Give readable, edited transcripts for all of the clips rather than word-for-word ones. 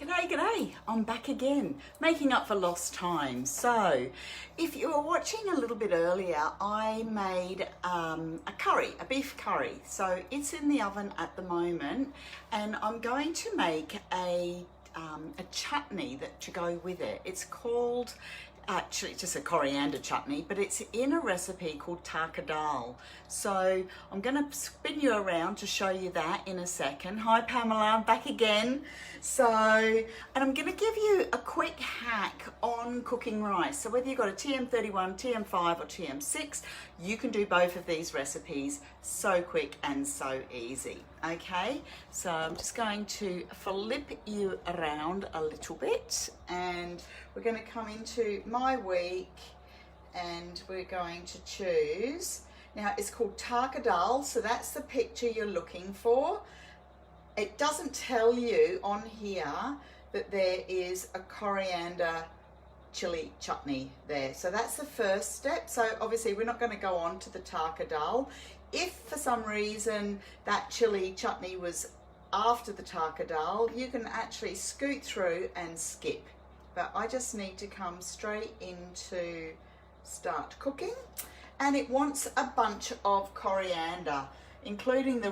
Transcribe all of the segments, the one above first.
G'day, I'm back again, making up for lost time. So, if you were watching a little bit earlier, I made a beef curry. So it's in the oven at the moment, and I'm going to make a chutney to go with it. It's called, actually just a coriander chutney, but it's in a recipe called taka dal. So I'm going to spin you around to show you that in a second. Hi Pamela, I'm back again. And I'm going to give you a quick hack on cooking rice. So whether you've got a TM31, TM5 or TM6, you can do both of these recipes so quick and so easy. Okay, so I'm just going to flip you around a little bit, and we're going to come into my week, and we're going to choose, now it's called taka dal, so that's the picture you're looking for. It doesn't tell you on here that there is a coriander chili chutney there. So that's the first step. So obviously we're not going to go on to the taka dal. If for some reason that chili chutney was after the taka dal, you can actually scoot through and skip. But I just need to come straight into start cooking. And it wants a bunch of coriander, including the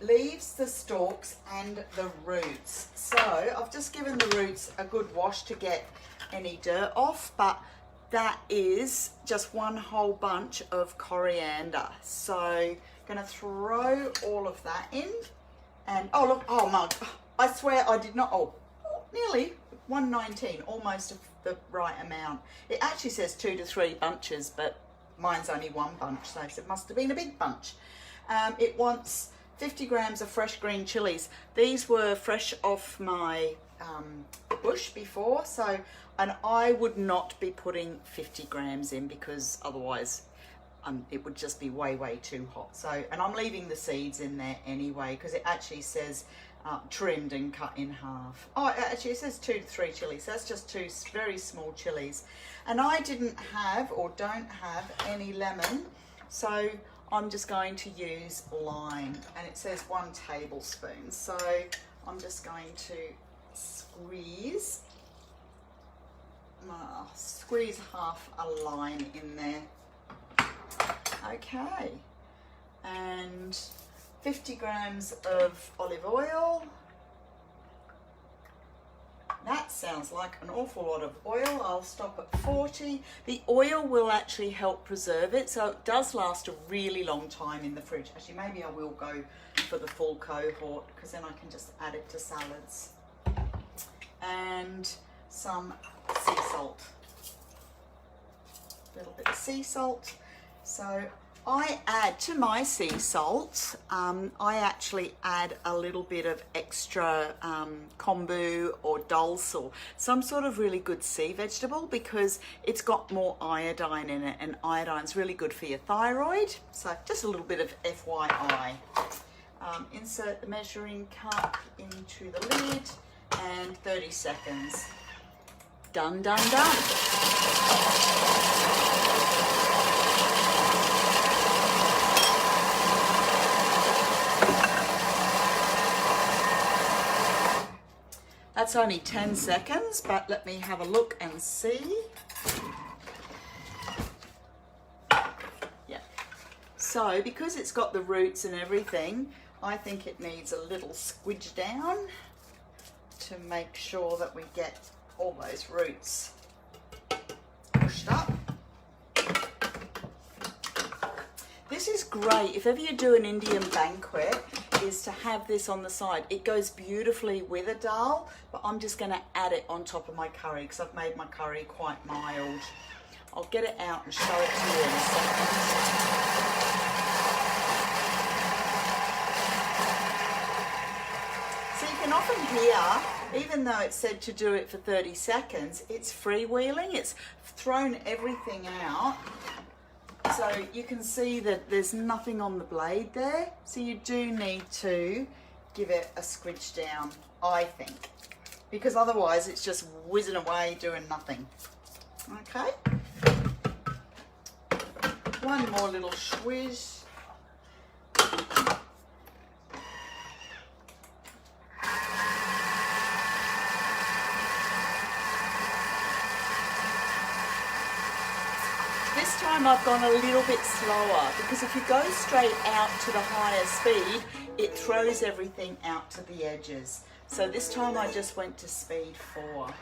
leaves, the stalks and the roots. So I've just given the roots a good wash to get any dirt off, but that is just one whole bunch of coriander. So I'm gonna throw all of that in, and oh look, oh my, I swear I did not, nearly 119, almost the right amount. It actually says 2 to 3 bunches, but mine's only one bunch, so it must have been a big bunch. It wants 50 grams of fresh green chilies. These were fresh off my bush before, so, and I would not be putting 50 grams in because otherwise it would just be way too hot. So, and I'm leaving the seeds in there anyway because it actually says trimmed and cut in half. Oh, actually it says 2 to 3 chilies. That's just 2 very small chilies. And I didn't have or don't have any lemon, so I'm just going to use lime, and it says 1 tablespoon. So I'm just going to squeeze half a lime in there. Okay, and 50 grams of olive oil. That sounds like an awful lot of oil. I'll stop at 40. The oil will actually help preserve it, so it does last a really long time in the fridge. Actually, maybe I will go for the full cohort because then I can just add it to salads. And some sea salt. A little bit of sea salt. So I add to my sea salt, I actually add a little bit of extra kombu or dulse, some sort of really good sea vegetable, because it's got more iodine in it, and iodine's really good for your thyroid. So just a little bit of FYI. Insert the measuring cup into the lid, and 30 seconds. Done, done, done. That's only 10 seconds, but let me have a look and see. Yeah. So because it's got the roots and everything, I think it needs a little squidge down to make sure that we get all those roots pushed up. This is great if ever you do an Indian banquet, is to have this on the side. It goes beautifully with a dal, but I'm just going to add it on top of my curry because I've made my curry quite mild. I'll get it out and show it to you in a second. So you can often hear, even though it's said to do it for 30 seconds, it's freewheeling. It's thrown everything out. So you can see that there's nothing on the blade there. So you do need to give it a squidge down, I think, because otherwise it's just whizzing away doing nothing. Okay. One more little squish. this time I've gone a little bit slower, because if you go straight out to the higher speed, it throws everything out to the edges. So this time I just went to speed 4.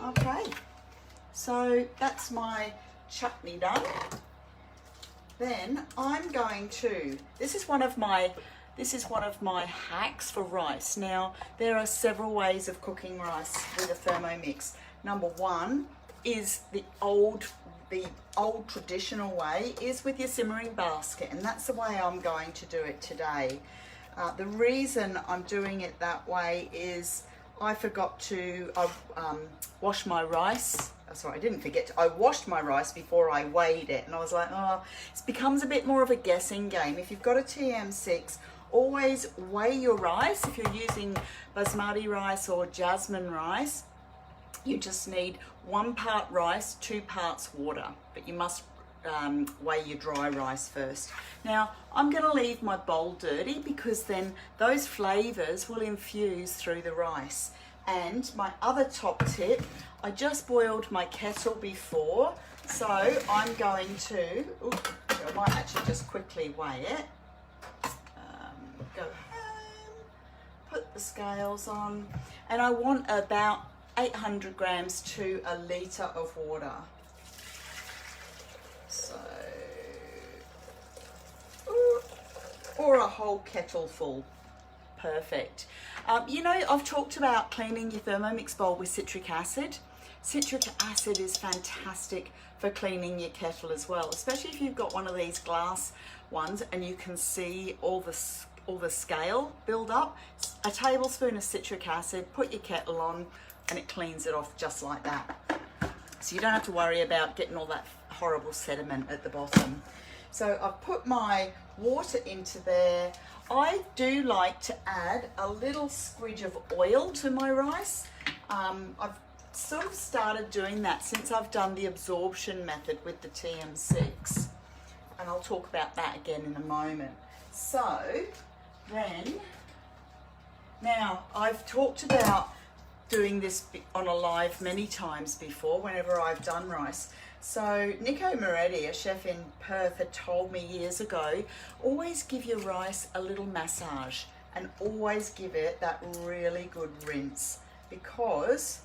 Okay, so that's my chutney done. Then I'm going to, this is one of my hacks for rice. Now, there are several ways of cooking rice with a Thermomix. Number 1 is the old traditional way, is with your simmering basket, and that's the way I'm going to do it today. The reason I'm doing it that way is I forgot to wash my rice. Sorry, I didn't forget I washed my rice before I weighed it, and I was like, oh, it becomes a bit more of a guessing game. If you've got a TM6, always weigh your rice. If you're using basmati rice or jasmine rice, you just need 1 part rice, 2 parts water, but you must weigh your dry rice first. Now, I'm going to leave my bowl dirty, because then those flavours will infuse through the rice. And my other top tip, I just boiled my kettle before, so I'm going to, I might actually just quickly weigh it. Go home, put the scales on, and I want about 800 grams to a litre of water. So, or a whole kettle full. Perfect. You know, I've talked about cleaning your Thermomix bowl with citric acid. Citric acid is fantastic for cleaning your kettle as well, especially if you've got one of these glass ones and you can see all the scale build up. A tablespoon of citric acid, put your kettle on, and it cleans it off just like that. So you don't have to worry about getting all that horrible sediment at the bottom. So I've put my water into there. I do like to add a little squidge of oil to my rice. I've sort of started doing that since I've done the absorption method with the TM6. And I'll talk about that again in a moment. So then, now I've talked about doing this on a live many times before whenever I've done rice. So Nico Moretti, a chef in Perth, had told me years ago, always give your rice a little massage and always give it that really good rinse, because,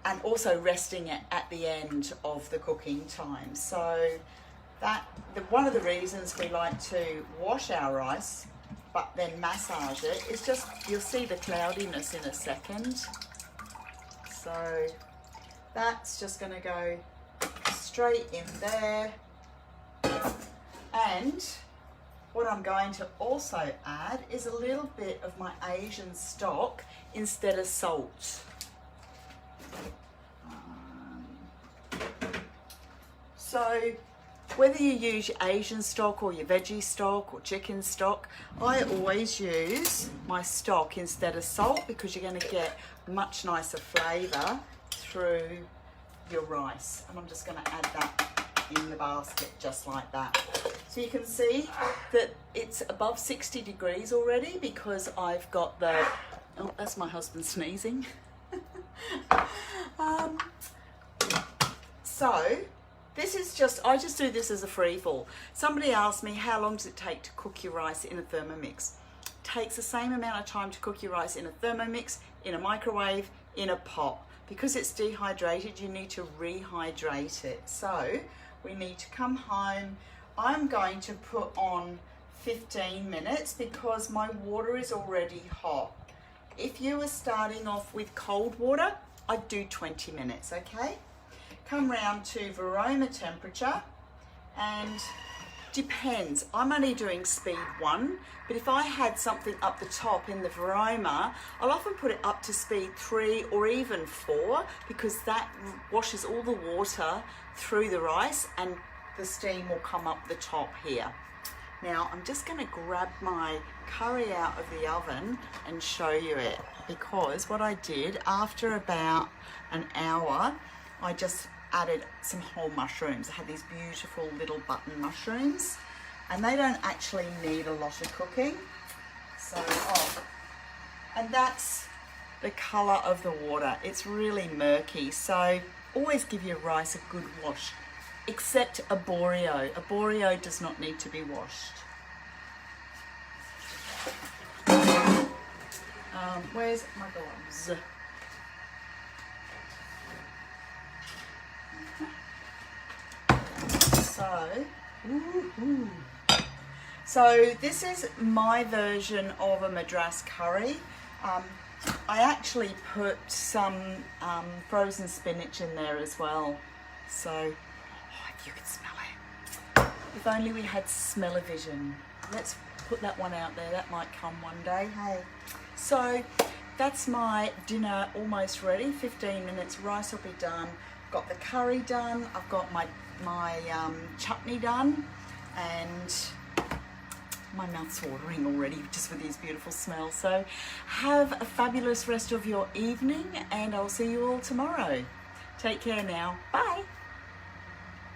and also resting it at the end of the cooking time. So one of the reasons we like to wash our rice but then massage it is just, you'll see the cloudiness in a second. So that's just going to go straight in there. And what I'm going to also add is a little bit of my Asian stock instead of salt. So whether you use your Asian stock or your veggie stock or chicken stock, I always use my stock instead of salt, because you're going to get much nicer flavour through your rice. And I'm just going to add that in the basket just like that. So you can see that it's above 60 degrees already, because I've got the, oh, that's my husband sneezing. So this is just, I just do this as a free fall. Somebody asked me, how long does it take to cook your rice in a Thermomix? It takes the same amount of time to cook your rice in a Thermomix, in a microwave, in a pot. Because it's dehydrated, you need to rehydrate it. So we need to come home. I'm going to put on 15 minutes because my water is already hot. If you were starting off with cold water, I'd do 20 minutes, okay? Come round to Varoma temperature, and depends. I'm only doing speed 1, but if I had something up the top in the Varoma, I'll often put it up to speed 3 or even 4, because that washes all the water through the rice and the steam will come up the top here. Now I'm just going to grab my curry out of the oven and show you it, because what I did after about an hour, I just added some whole mushrooms. I had these beautiful little button mushrooms, and they don't actually need a lot of cooking. So, and that's the colour of the water. It's really murky, so always give your rice a good wash, except a Boreo. A Boreo does not need to be washed. Where's my gloves? So this is my version of a Madras curry. I actually put some frozen spinach in there as well. So, if you could smell it. If only we had smell-o-vision. Let's put that one out there. That might come one day. Hey. So that's my dinner almost ready. 15 minutes. Rice will be done. Got the curry done. I've got my chutney done, and my mouth's watering already just with these beautiful smells. So have a fabulous rest of your evening, and I'll see you all tomorrow. Take care now. Bye.